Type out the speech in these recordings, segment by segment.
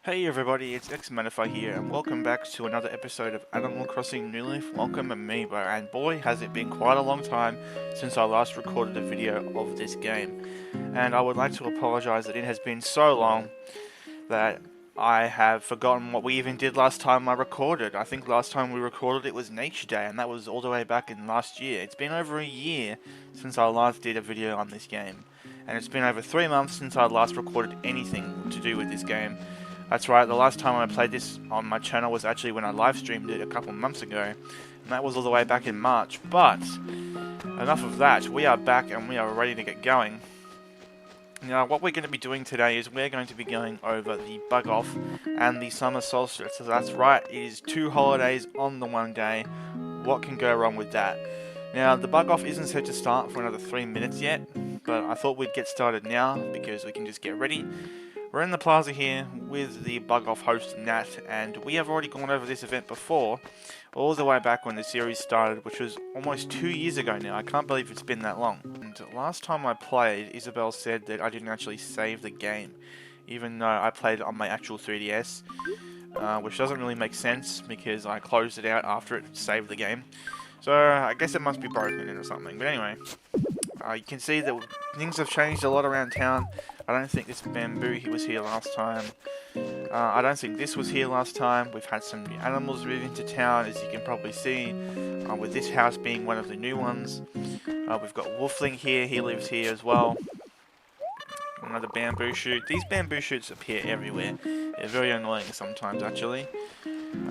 Hey everybody, it's Xmanify here, and welcome back to another episode of Animal Crossing New Leaf. Welcome Amiibo, and boy has it been quite a long time since I last recorded a video of this game. And I would like to apologise that it has been so long that I have forgotten what we even did last time I recorded. I think last time we recorded it was Nature Day, and that was all the way back in last year. It's been over a year since I last did a video on this game. And it's been over 3 months since I last recorded anything to do with this game. That's right, the last time I played this on my channel was actually when I live streamed it a couple months ago, and that was all the way back in March. But enough of that, we are back and we are ready to get going. Now, what we're going to be doing today is we're going to be going over the Bug Off and the Summer Solstice. So that's right, it is 2 holidays on the one day. What can go wrong with that? Now, the Bug Off isn't set to start for another 3 minutes yet, but I thought we'd get started now because we can just get ready. We're in the plaza here with the Bug Off host Nat, and we have already gone over this event before, all the way back when the series started, which was almost 2 years ago now. I can't believe it's been that long. And last time I played, Isabel said that I didn't actually save the game, even though I played it on my actual 3DS, which doesn't really make sense because I closed it out after it saved the game. So I guess it must be broken or something. But anyway, you can see that things have changed a lot around town. I don't think this bamboo was here last time. I don't think this was here last time. We've had some new animals move into town, as you can probably see, with this house being one of the new ones. We've got Wolfling here, he lives here as well. Another bamboo shoot. These bamboo shoots appear everywhere. They're very annoying sometimes, actually.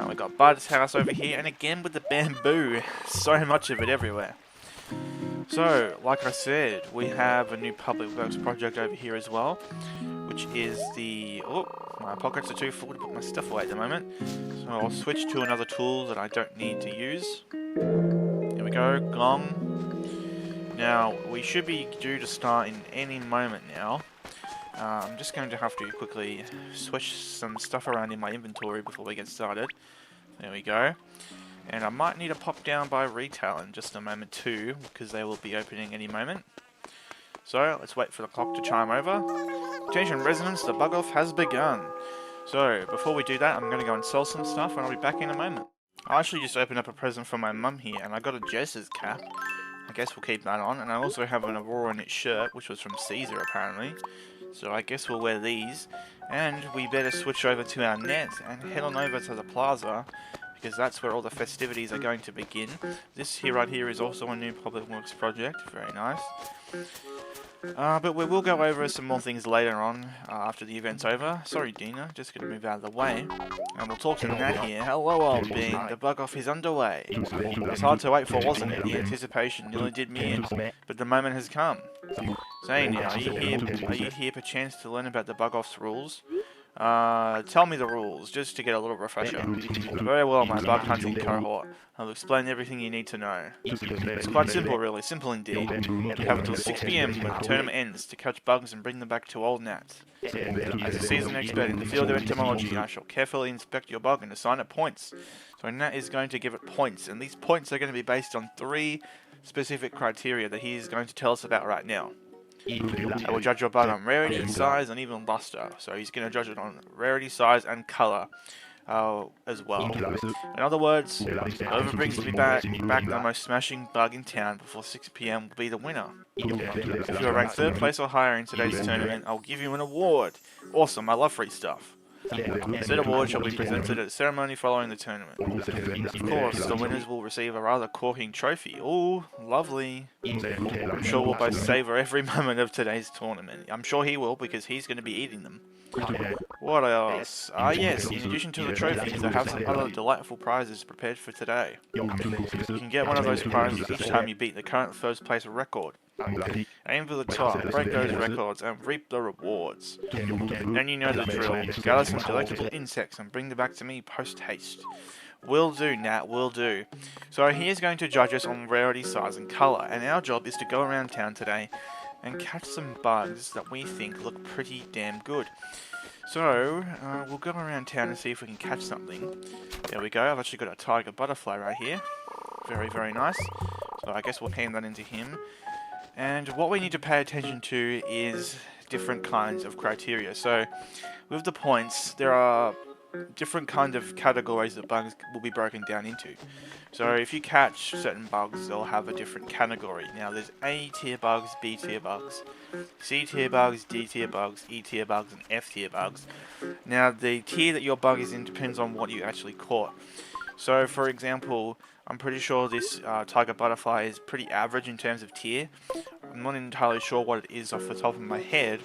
We've got Bud's house over here, and again with the bamboo. So much of it everywhere. So, like I said, we have a new public works project over here as well, which is the... Oh, my pockets are too full to put my stuff away at the moment. So I'll switch to another tool that I don't need to use. Here we go, gong. Now, we should be due to start in any moment now. I'm just going to have to quickly switch some stuff around in my inventory before we get started. There we go. And I might need to pop down by retail in just a moment too, because they will be opening any moment. So, let's wait for the clock to chime over. Attention residents, the Bug Off has begun. So, before we do that, I'm going to go and sell some stuff and I'll be back in a moment. I actually just opened up a present from my mum here, and I got a Jess's cap. I guess we'll keep that on. And I also have an Aurora knit shirt, which was from Caesar apparently. So I guess we'll wear these. And we better switch over to our net and head on over to the plaza, because that's where all the festivities are going to begin. This here right here is also a new public works project, very nice. But we will go over some more things later on, after the event's over. Sorry Dina, just gonna move out of the way. And we'll talk to Nat here. Hello old bean, the Bug Off is underway. It was hard to wait for, wasn't it? The anticipation nearly did me in, but the moment has come. Say now, are you here perchance to learn about the Bug Off's rules? Tell me the rules, just to get a little refresher. Very well, my bug hunting cohort. I'll explain everything you need to know. It's quite simple, really. Simple indeed. You have until 6 PM when the tournament ends to catch bugs and bring them back to old Nat. As a seasoned expert in the field of entomology, I shall carefully inspect your bug and assign it points. So Nat is going to give it points, and these points are going to be based on 3 specific criteria that he is going to tell us about right now. I will judge your bug on rarity, size, and even luster. So he's going to judge it on rarity, size, and colour as well. In other words, whoever brings me back the most smashing bug in town before 6 PM will be the winner. If you are ranked 3rd place or higher in today's tournament, I'll give you an award. Awesome, I love free stuff. Said award shall be presented at a ceremony following the tournament. Of course, the winners will receive a rather corking trophy. Ooh, lovely. I'm sure we'll both savour every moment of today's tournament. I'm sure he will, because he's going to be eating them. What else? Yes, in addition to the trophies, I have some other delightful prizes prepared for today. You can get one of those prizes each time you beat the current 1st place record. Aim for the top, break those records, and reap the rewards. Then you know the drill. Gather some delectable insects and bring them back to me post-haste. Will do, Nat, will do. So he is going to judge us on rarity, size, and colour, and our job is to go around town today and catch some bugs that we think look pretty damn good. So, we'll go around town and see if we can catch something. There we go, I've actually got a tiger butterfly right here. Very, very nice. So I guess we'll hand that into him. And what we need to pay attention to is different kinds of criteria. So with the points, there are different kind of categories that bugs will be broken down into. So if you catch certain bugs, they'll have a different category. Now there's A tier bugs, B tier bugs, C tier bugs, D tier bugs, E tier bugs, and F tier bugs. Now the tier that your bug is in depends on what you actually caught. So for example, I'm pretty sure this tiger butterfly is pretty average in terms of tier. I'm not entirely sure what it is off the top of my head,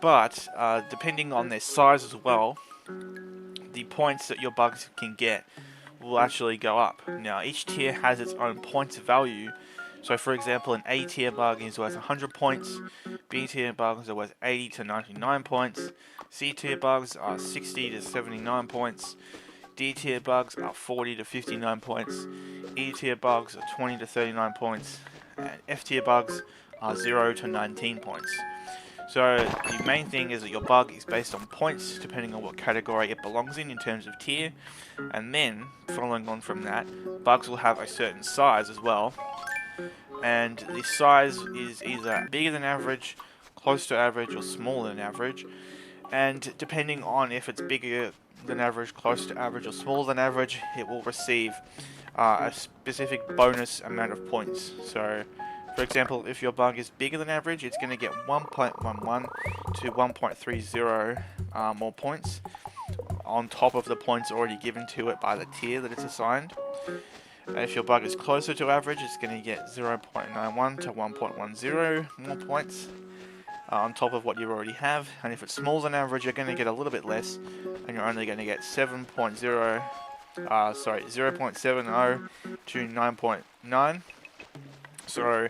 but depending on their size as well, the points that your bugs can get will actually go up. Now each tier has its own points value. So for example, an A tier bug is worth 100 points, B tier bugs are worth 80 to 99 points, C tier bugs are 60 to 79 points, D tier bugs are 40 to 59 points, E tier bugs are 20 to 39 points, and F tier bugs are 0 to 19 points. So the main thing is that your bug is based on points depending on what category it belongs in terms of tier, and then following on from that, bugs will have a certain size as well, and the size is either bigger than average, close to average, or smaller than average, and depending on if it's bigger than average, close to average, or smaller than average, it will receive a specific bonus amount of points. So for example, if your bug is bigger than average, it's going to get 1.11 to 1.30 more points on top of the points already given to it by the tier that it's assigned. If your bug is closer to average, it's going to get 0.91 to 1.10 more points on top of what you already have. And if it's smaller than average, you're going to get a little bit less, and you're only going to get 0.70 to 9.9. So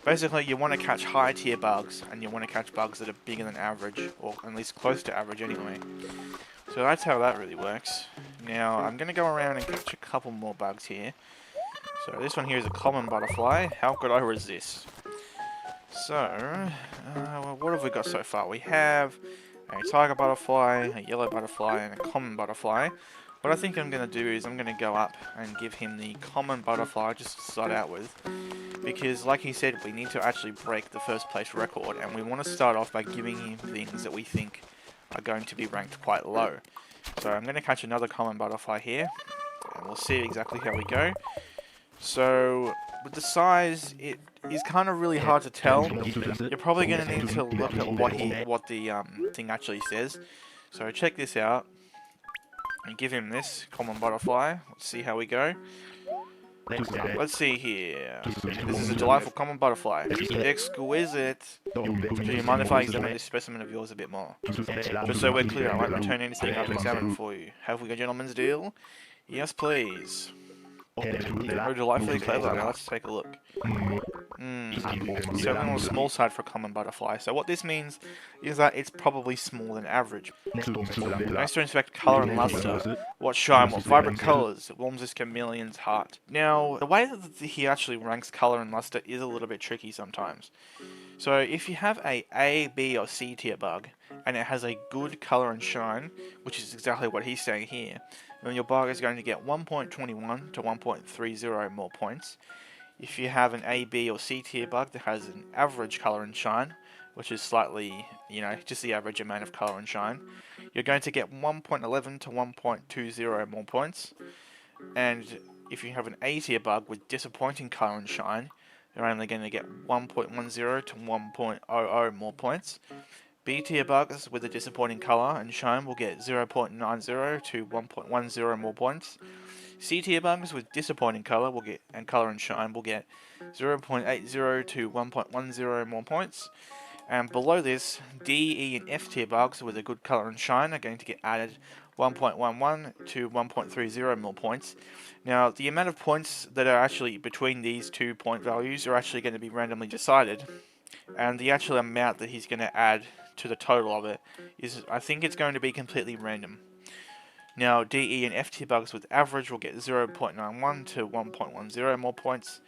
basically you want to catch high tier bugs, and you want to catch bugs that are bigger than average, or at least close to average anyway. So that's how that really works. Now I'm going to go around and catch a couple more bugs here. So this one here is a common butterfly. How could I resist? So, well, what have we got so far? We have a tiger butterfly, a yellow butterfly, and a common butterfly. What I think I'm going to do is I'm going to go up and give him the common butterfly just to start out with. Because like he said, we need to actually break the first place record, and we want to start off by giving him things that we think are going to be ranked quite low. So I'm going to catch another common butterfly here, and we'll see exactly how we go. So with the size, it is kind of really hard to tell. You're probably going to need to look at what the thing actually says. So check this out. And give him this common butterfly. Let's see how we go. Let's see here. This is a delightful common butterfly. Exquisite. Do you mind if I examine this specimen of yours a bit more? Just so we're clear, I won't return anything I've examined for you. Have we a gentleman's deal? Yes, please. Oh, delightfully clever. Now let's take a look. Certainly on the small side for a common butterfly. So what this means is that it's probably smaller than average. Nice to inspect colour and luster. What shine, what vibrant colours. It warms this chameleon's heart. Now, the way that he actually ranks colour and luster is a little bit tricky sometimes. So if you have a B, or C tier bug, and it has a good colour and shine, which is exactly what he's saying here, then your bug is going to get 1.21 to 1.30 more points. If you have an A, B, or C tier bug that has an average colour and shine, which is slightly, just the average amount of colour and shine, you're going to get 1.11 to 1.20 more points. And if you have an A tier bug with disappointing colour and shine, you're only going to get 1.10 to 1.00 more points. B tier bugs with a disappointing colour and shine will get 0.90 to 1.10 more points. C tier bugs with disappointing colour and shine will get 0.80 to 1.10 more points. And below this, D, E, and F tier bugs with a good colour and shine are going to get added 1.11 to 1.30 more points. Now, the amount of points that are actually between these 2 point values are actually going to be randomly decided. And the actual amount that he's going to add to the total of it is, I think it's going to be completely random. Now, D, E, and F tier bugs with average will get 0.91 to 1.10 more points.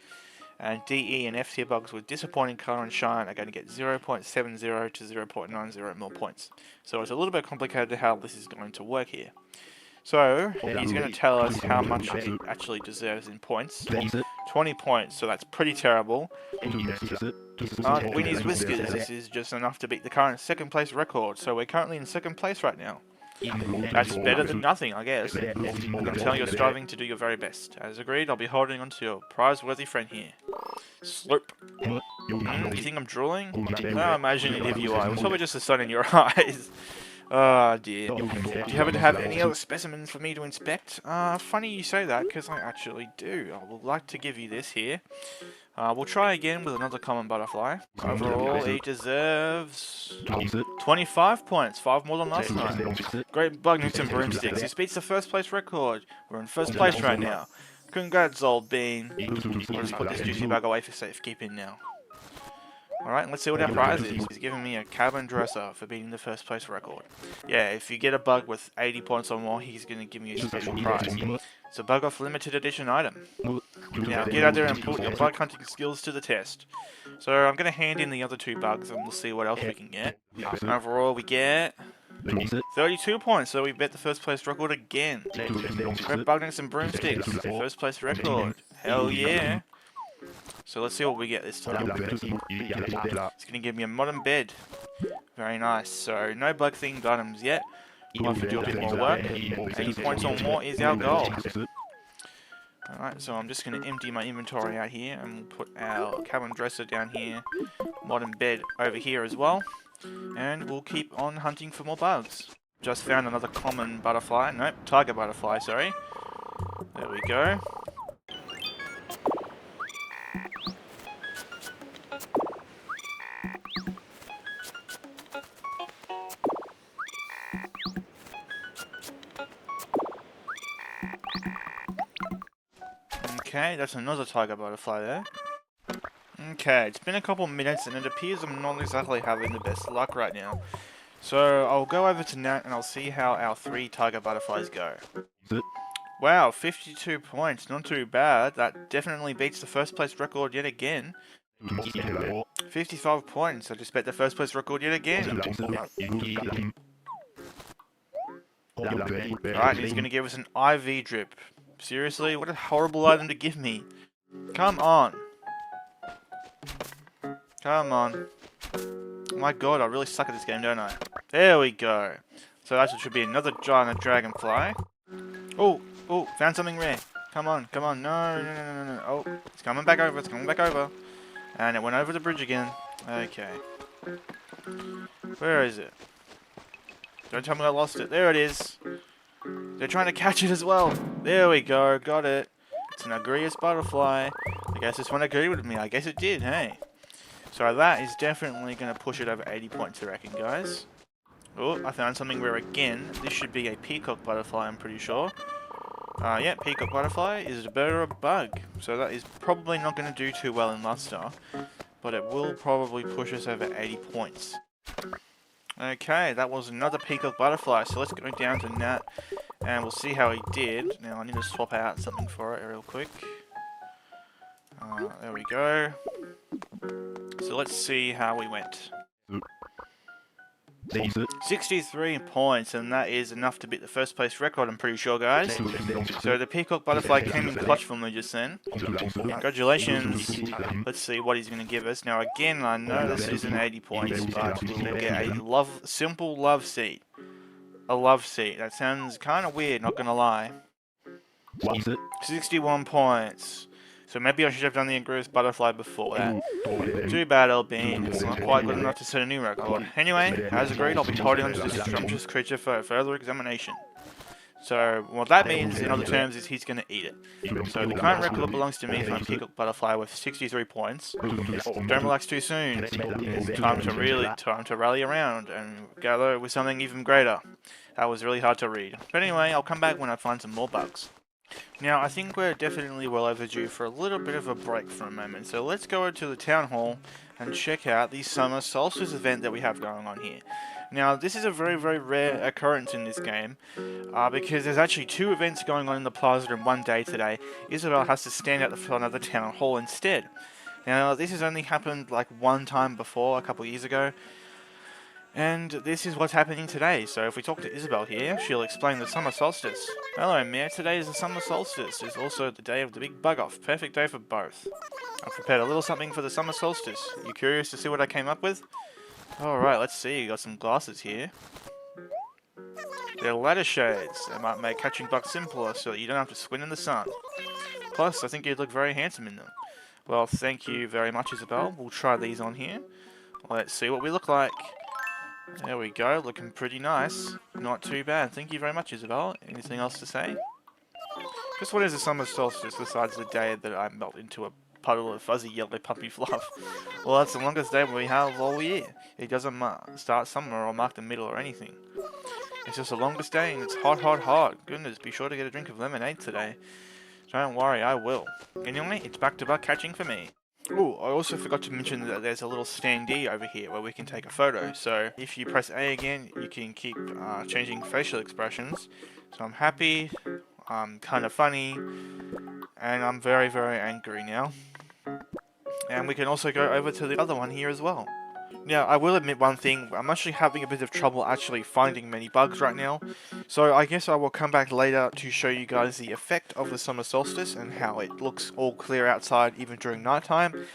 And D, E, and F tier bugs with disappointing colour and shine are going to get 0.70 to 0.90 more points. So it's a little bit complicated how this is going to work here. So, he's going to tell us how much it actually deserves in points. 20 points, so that's pretty terrible. Winnie's Whiskers, this is just enough to beat the current second place record, so we're currently in second place right now. That's better than nothing, I guess. I can tell you're striving to do your very best. As agreed, I'll be holding on to your prize-worthy friend here. Slurp. You think I'm drooling? No, imagine if you are. It was probably just the sun in your eyes. Oh dear. Do you happen to have any other specimens for me to inspect? Funny you say that, because I actually do. I would like to give you this here. We'll try again with another common butterfly. Overall, he deserves 25 points, 5 more than last time. Great bug nukes and broomsticks. He beats the first place record. We're in first place right now. Congrats, old bean. We'll just put this juicy bug away for safekeeping now. Alright, let's see what our prize is. He's giving me a cabin dresser for beating the first place record. Yeah, if you get a bug with 80 points or more, he's going to give me a special prize. It's a bug off limited edition item. Now get out there and put your bug hunting skills to the test. So I'm going to hand in the other 2 bugs and we'll see what else we can get. Overall we get 32 points, so we bet the first place record again. Red bug nukes and broomsticks, first place record. Hell yeah. So let's see what we get this time. It's going to give me a modern bed. Very nice. So no bug themed items yet. We'll have to do a bit more work. 80 points or more is our goal. Alright, so I'm just going to empty my inventory out here and we'll put our cabin dresser down here. Modern bed over here as well. And we'll keep on hunting for more bugs. Just found another common butterfly. Nope, tiger butterfly, sorry. There we go. Okay, that's another tiger butterfly there. Okay, it's been a couple minutes and it appears I'm not exactly having the best luck right now. So I'll go over to Nat and I'll see how our 3 tiger butterflies go. Wow, 52 points, not too bad. That definitely beats the first place record yet again. 55 points, I just bet the first place record yet again. Alright, he's going to give us an IV drip. Seriously? What a horrible item to give me. Come on. Come on. My god, I really suck at this game, don't I? There we go. So that should be another giant dragonfly. Oh, oh, found something rare. Come on, come on. No, no, no, no, no. Oh, it's coming back over, it's coming back over. And it went over the bridge again. Okay. Where is it? Don't tell me I lost it. There it is. They're trying to catch it as well. There we go, got it. It's an agreeous butterfly. I guess this one agreed with me. I guess it did, hey. So that is definitely going to push it over 80 points, I reckon, guys. Oh, I found something rare again. This should be a peacock butterfly, I'm pretty sure. Yeah, peacock butterfly is a better bug. So that is probably not going to do too well in Luster. But it will probably push us over 80 points. Okay, that was another peacock butterfly. So let's go down to Nat and we'll see how he did. Now I need to swap out something for it real quick. There we go. So let's see how we went. 63 points, and that is enough to beat the first place record, I'm pretty sure, guys. So the peacock butterfly came in clutch for me just then. Congratulations. Let's see what he's going to give us. Now again, I know this isn't 80 points, but we'll get a simple love seat. A love seat. That sounds kind of weird, not going to lie. 61 points. So maybe I should have done the agreeous butterfly before that. Too bad, Bean. It's not quite good enough to set a new record. Anyway, as agreed, I'll be holding on to this scrumptious creature for further examination. So, what that means, in other terms, is he's going to eat it. So, the current record belongs to me for a peacock butterfly with 63 points. Don't relax too soon. It's time to rally around and gather with something even greater. That was really hard to read. But anyway, I'll come back when I find some more bugs. Now, I think we're definitely well overdue for a little bit of a break for a moment, so let's go to the town hall and check out the summer solstice event that we have going on here. Now, this is a very, very rare occurrence in this game, because there's actually 2 events going on in the plaza in one day today. Isabel has to stand at the front of the town hall instead. Now, this has only happened like one time before, a couple of years ago, And this is what's happening today. So if we talk to Isabel here, she'll explain the summer solstice. Hello, Mare. Today is the summer solstice. It's also the day of the big bug off. Perfect day for both. I've prepared a little something for the summer solstice. You curious to see what I came up with? Alright, let's see. You got some glasses here. They're ladder shades. They might make catching bugs simpler so that you don't have to squint in the sun. Plus, I think you'd look very handsome in them. Well, thank you very much, Isabel. We'll try these on here. Let's see what we look like. There we go, looking pretty nice. Not too bad. Thank you very much, Isabel. Anything else to say? Just what is the summer solstice besides the day that I melt into a puddle of fuzzy yellow puppy fluff? Well, that's the longest day we have all year. It doesn't start summer or mark the middle or anything. It's just the longest day and it's hot, hot, hot. Goodness, be sure to get a drink of lemonade today. Don't worry, I will. Anyway, it's back to bug catching for me. Oh, I also forgot to mention that there's a little standee over here where we can take a photo. So if you press A again, you can keep changing facial expressions. So I'm happy, I'm kind of funny, and I'm very, very angry now. And we can also go over to the other one here as well. Now, I will admit one thing, I'm actually having a bit of trouble actually finding many bugs right now. So I guess I will come back later to show you guys the effect of the summer solstice and how it looks all clear outside even during night time.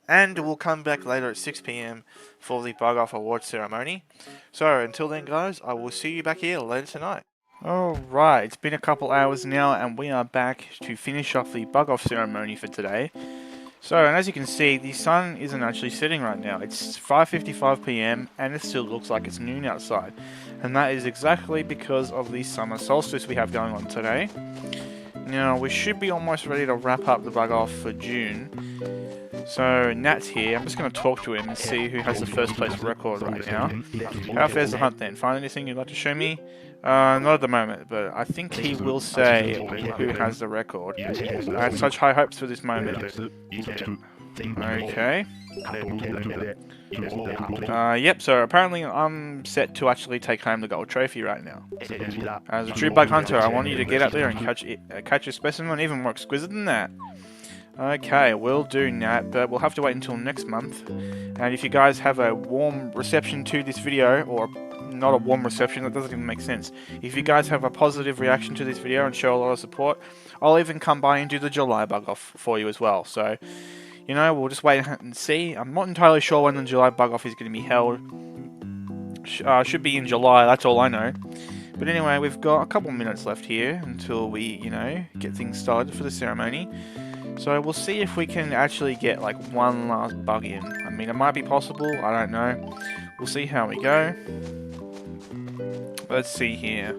And we'll come back later at 6 PM for the bug off award ceremony. So until then guys, I will see you back here later tonight. Alright, it's been a couple hours now and we are back to finish off the bug off ceremony for today. So, and as you can see, the sun isn't actually setting right now. It's 5:55 PM and it still looks like it's noon outside. And that is exactly because of the summer solstice we have going on today. Now, we should be almost ready to wrap up the bug off for June. So, Nat's here. I'm just going to talk to him and see who has the first place record right now. How fares the hunt then? Find anything you'd like to show me? Not at the moment, but I think he will say who has the record. I had such high hopes for this moment. Okay. Yep, so apparently I'm set to actually take home the gold trophy right now. As a true bug hunter, I want you to get up there and catch a specimen even more exquisite than that. Okay, we'll do Nat, but we'll have to wait until next month. And if you guys have a warm reception to this video, or not a warm reception, that doesn't even make sense. If you guys have a positive reaction to this video and show a lot of support, I'll even come by and do the July bug off for you as well. So, you know, we'll just wait and see. I'm not entirely sure when the July bug off is going to be held. Should be in July, that's all I know. But anyway, we've got a couple minutes left here until we, you know, get things started for the ceremony. So we'll see if we can actually get like one last bug in. I mean, it might be possible, I don't know. We'll see how we go. Let's see here.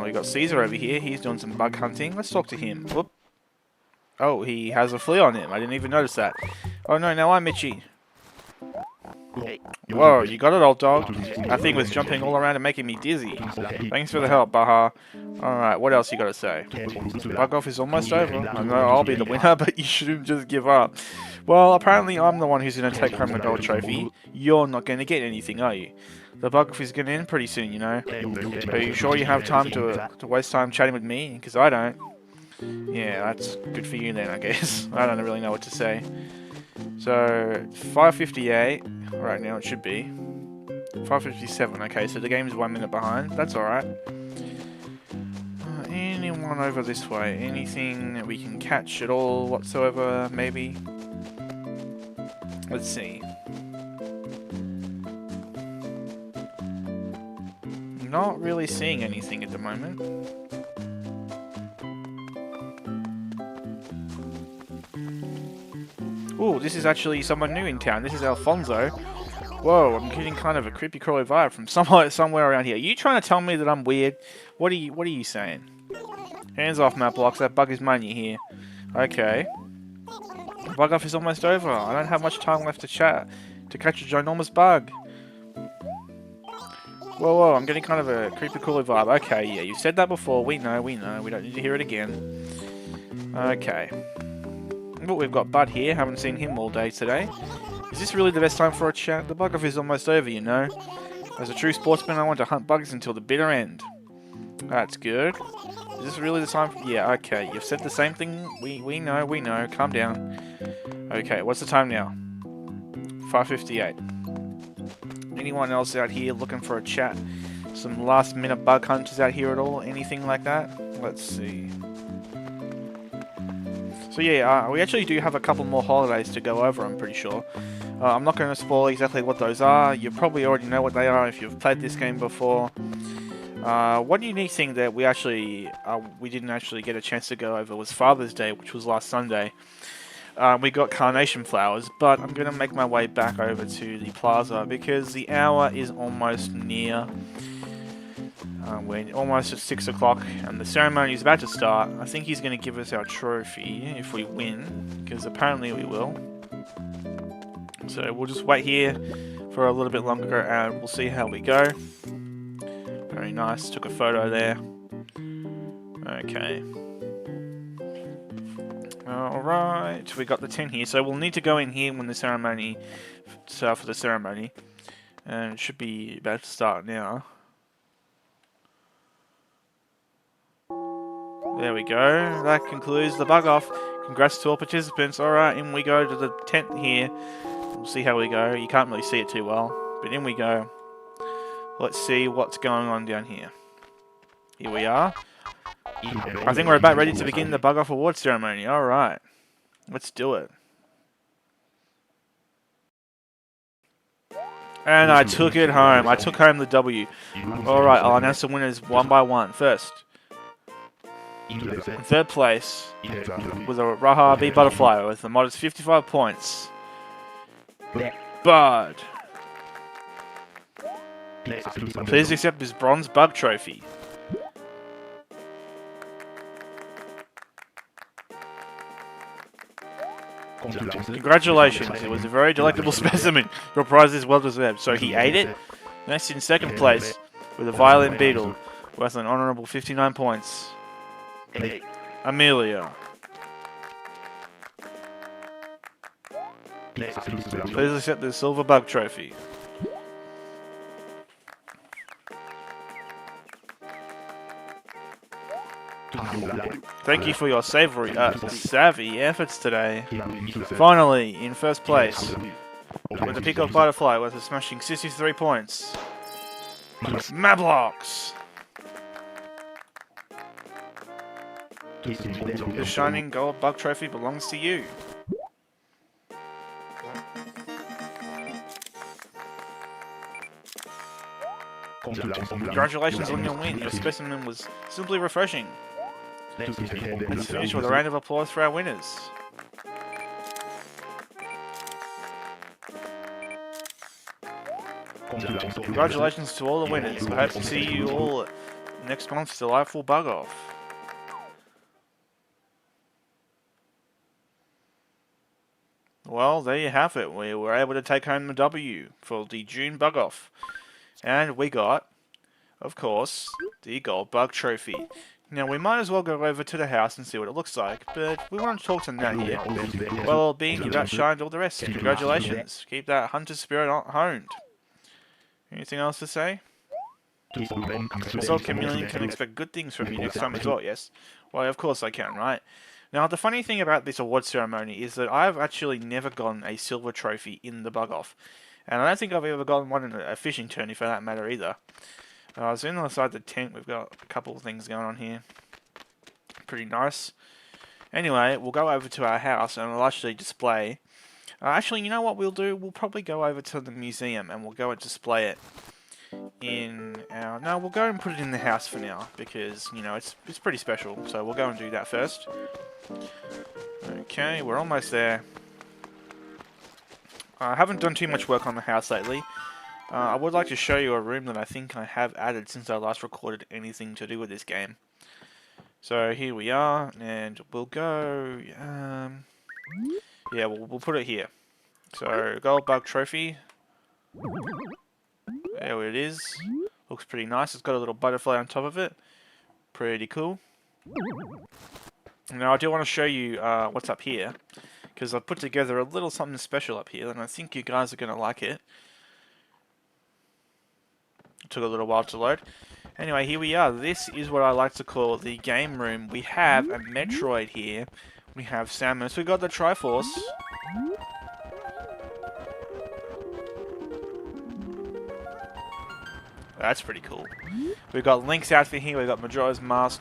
We got Caesar over here. He's doing some bug hunting. Let's talk to him. Whoop. Oh, he has a flea on him. I didn't even notice that. Oh no, now I'm itchy. Whoa, you got it, old dog. That thing was jumping all around and making me dizzy. Thanks for the help, Baha. Alright, what else you gotta say? Bug off is almost over. I know I'll be the winner, but you shouldn't just give up. Well, apparently I'm the one who's gonna take home the gold trophy. You're not gonna get anything, are you? The bug off is gonna end pretty soon, you know. Are you sure you have time to waste time chatting with me? Because I don't. Yeah, that's good for you then, I guess. I don't really know what to say. So, 5:58 right now, it should be. 5:57, okay, so the game's 1 minute behind. That's alright. Anyone over this way? Anything that we can catch at all whatsoever, maybe? Let's see. Not really seeing anything at the moment. Ooh, this is actually someone new in town. This is Alfonso. Whoa, I'm getting kind of a creepy crawly vibe from somewhere around here. Are you trying to tell me that I'm weird? What are you saying? Hands off, Matt Blocks. That bug is mine, you hear? Okay. The bug off is almost over. I don't have much time left to chat to catch a ginormous bug. Whoa, I'm getting kind of a creepy crawly vibe. Okay, yeah, you said that before. We know. We don't need to hear it again. Okay. But we've got Bud here. Haven't seen him all day today. Is this really the best time for a chat? The bug off is almost over, you know. As a true sportsman, I want to hunt bugs until the bitter end. That's good. Is this really the time? Yeah, okay. You've said the same thing. We know. Calm down. Okay, what's the time now? 5:58. Anyone else out here looking for a chat? Some last minute bug hunters out here at all? Anything like that? Let's see. So yeah, we actually do have a couple more holidays to go over, I'm pretty sure. I'm not going to spoil exactly what those are. You probably already know what they are if you've played this game before. One unique thing that we didn't actually get a chance to go over was Father's Day, which was last Sunday. We got carnation flowers, but I'm going to make my way back over to the plaza because the hour is almost near. We're almost at 6 o'clock and the ceremony is about to start. I think he's going to give us our trophy if we win, because apparently we will. So we'll just wait here for a little bit longer and we'll see how we go. Very nice, took a photo there. Okay. Alright, we got the 10 here, so we'll need to go in here when the ceremony, for the ceremony. And it should be about to start now. There we go, that concludes the bug off. Congrats to all participants. Alright, in we go to the tent here. We'll see how we go. You can't really see it too well, but in we go. Let's see what's going on down here. Here we are. I think we're about ready to begin the bug off award ceremony. Alright, let's do it. And I took it home. I took home the W. Alright, I'll announce the winners one by one. First, in third place, with a Raha Bee Butterfly with a modest 55 points. Bud. Please accept this bronze bug trophy. Congratulations, it was a very delectable specimen. Your prize is well deserved. So he ate it? Next in second place, with a violin beetle, worth an honourable 59 points. Amelia. Please accept the silver bug trophy. Thank you for your savvy efforts today. Finally, in first place, with the Peacock Butterfly with a smashing 63 points. Mablocks! The shining gold bug trophy belongs to you. Congratulations on your win. Your specimen was simply refreshing. Let's finish with a round of applause for our winners. Congratulations to all the winners. I hope to see you all next month's delightful bug off. Well, there you have it. We were able to take home the W for the June bug off. And we got, of course, the gold bug trophy. Now, we might as well go over to the house and see what it looks like, but we want to talk to Nat here. Well, being you've outshined all the rest. Congratulations. Keep that hunter spirit honed. Anything else to say? So Chameleon can expect good things from you next time as well, yes? Well, of course I can, right? Now, the funny thing about this award ceremony is that I've actually never gotten a silver trophy in the bug off. And I don't think I've ever gotten one in a fishing tourney for that matter either. So inside the tent, we've got a couple of things going on here. Pretty nice. Anyway, we'll go over to our house and we'll actually display. Actually, you know what we'll do? We'll probably go over to the museum and we'll go and display it in our... No, we'll go and put it in the house for now because, you know, it's pretty special. So we'll go and do that first. Okay, we're almost there. I haven't done too much work on the house lately. I would like to show you a room that I think I have added since I last recorded anything to do with this game. So here we are, and we'll go... yeah, we'll put it here. So, gold bug trophy. There it is. Looks pretty nice. It's got a little butterfly on top of it. Pretty cool. Now, I do want to show you what's up here, because I've put together a little something special up here, and I think you guys are going to like it. It took a little while to load. Anyway, here we are. This is what I like to call the game room. We have a Metroid here. We have Samus. We got the Triforce. That's pretty cool. We've got Link's outfit here, we've got Majora's Mask,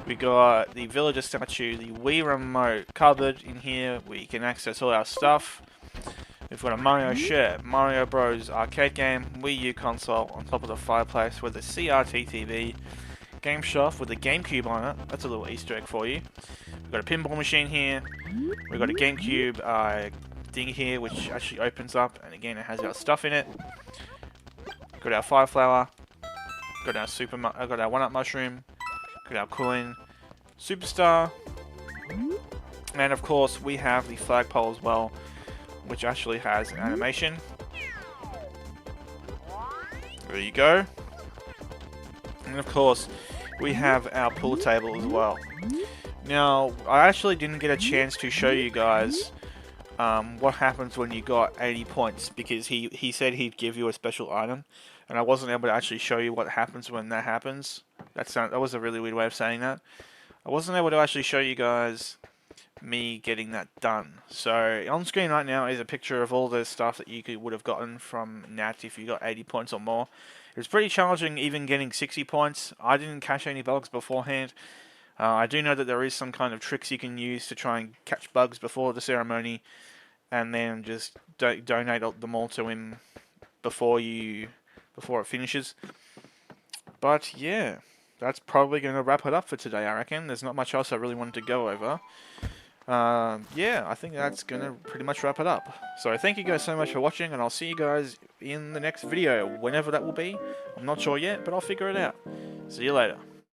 we got the villager statue, the Wii remote cupboard in here where you can access all our stuff. We've got a Mario shirt, Mario Bros arcade game, Wii U console on top of the fireplace with a CRT TV, game shelf with a GameCube on it. That's a little Easter egg for you. We've got a pinball machine here. We've got a GameCube thing here which actually opens up, and again it has our stuff in it. Got our fire flower. Got our got our 1-up mushroom. Got our coin. Superstar. And of course we have the flagpole as well, which actually has an animation. There you go. And of course we have our pool table as well. Now I actually didn't get a chance to show you guys what happens when you got 80 points, because he said he'd give you a special item, and I wasn't able to actually show you what happens when that happens. That was a really weird way of saying that. I wasn't able to actually show you guys me getting that done. So on screen right now is a picture of all the stuff that you would have gotten from Nat if you got 80 points or more. It was pretty challenging even getting 60 points. I didn't catch any bugs beforehand. I do know that there is some kind of tricks you can use to try and catch bugs before the ceremony, and then just donate them all to him before it finishes. But yeah, that's probably going to wrap it up for today, I reckon. There's not much else I really wanted to go over. Yeah, I think that's going to pretty much wrap it up. So thank you guys so much for watching, and I'll see you guys in the next video, whenever that will be. I'm not sure yet, but I'll figure it out. See you later.